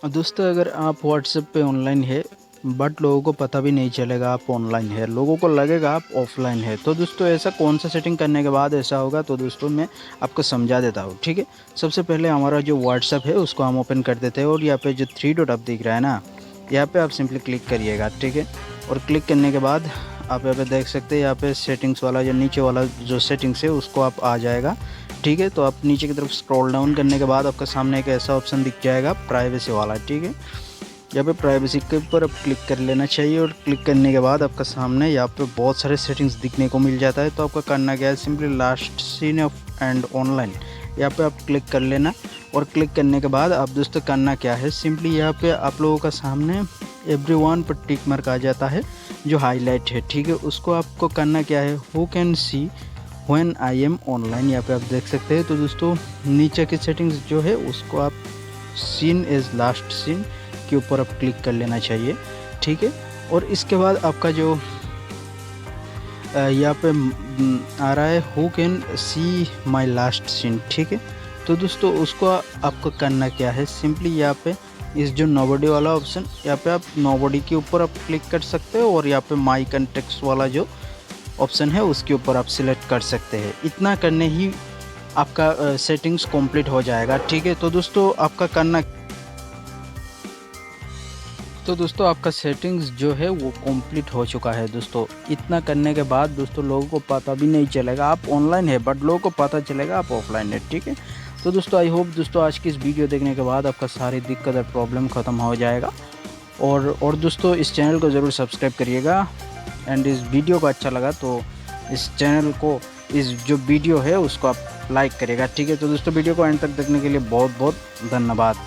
दोस्तों अगर आप व्हाट्सएप पे ऑनलाइन है बट लोगों को पता भी नहीं चलेगा आप ऑनलाइन है, लोगों को लगेगा आप ऑफलाइन है, तो दोस्तों ऐसा कौन सा सेटिंग करने के बाद ऐसा होगा, तो दोस्तों मैं आपको समझा देता हूँ। ठीक है, सबसे पहले हमारा जो व्हाट्सएप है उसको हम ओपन कर देते हैं और यहाँ पे जो थ्री डॉट आप दिख रहा है ना, यहाँ पे आप सिंपली क्लिक करिएगा। ठीक है, और क्लिक करने के बाद आप यहाँ पे देख सकते हैं, यहाँ पे सेटिंग्स वाला जो नीचे वाला जो सेटिंग्स है उसको आप आ जाएगा। ठीक है, तो आप नीचे की तरफ स्क्रॉल डाउन करने के बाद आपका सामने एक ऐसा ऑप्शन दिख जाएगा प्राइवेसी वाला। ठीक है, यहाँ पे प्राइवेसी के ऊपर आप क्लिक कर लेना चाहिए और क्लिक करने के बाद आपका सामने यहाँ पे बहुत सारे सेटिंग्स दिखने को मिल जाता है। तो आपका करना क्या है, simply last seen off and online यहाँ पे आप क्लिक कर लेना। और क्लिक करने के बाद आप दोस्तों करना क्या है, सिंपली यहाँ पे आप लोगों का सामने एवरीवन पर टिक मार्क आ जाता है जो हाईलाइट है। ठीक है, उसको आपको करना क्या है, who can see when I am online, यहाँ पे आप देख सकते हैं। तो दोस्तों नीचे की सेटिंग्स जो है उसको आप सीन एज लास्ट सीन के ऊपर आप क्लिक कर लेना चाहिए। ठीक है, और इसके बाद आपका जो यहाँ पे आ रहा है who can see my last seen. ठीक है, तो दोस्तों उसको आपको करना क्या है, सिंपली यहाँ पे इस जो नोबडी वाला ऑप्शन, यहाँ पे आप नोबडी के ऊपर आप क्लिक कर सकते हो और यहाँ पे माई कंटेक्ट्स वाला जो ऑप्शन है उसके ऊपर आप सिलेक्ट कर सकते हैं। इतना करने ही आपका सेटिंग्स कंप्लीट हो जाएगा। ठीक है, तो दोस्तों आपका सेटिंग्स जो है वो कंप्लीट हो चुका है। दोस्तों इतना करने के बाद दोस्तों लोगों को पता भी नहीं चलेगा आप ऑनलाइन है, बट लोगों को पता चलेगा आप ऑफलाइन है। ठीक है, तो दोस्तों आई होप दोस्तों आज की इस वीडियो देखने के बाद आपका सारी दिक्कत और प्रॉब्लम ख़त्म हो जाएगा। और दोस्तों इस चैनल को ज़रूर सब्सक्राइब करिएगा एंड इस वीडियो को अच्छा लगा तो इस चैनल को, इस जो वीडियो है उसको आप लाइक करिएगा। ठीक है, तो दोस्तों वीडियो को एंड तक देखने के लिए बहुत बहुत धन्यवाद।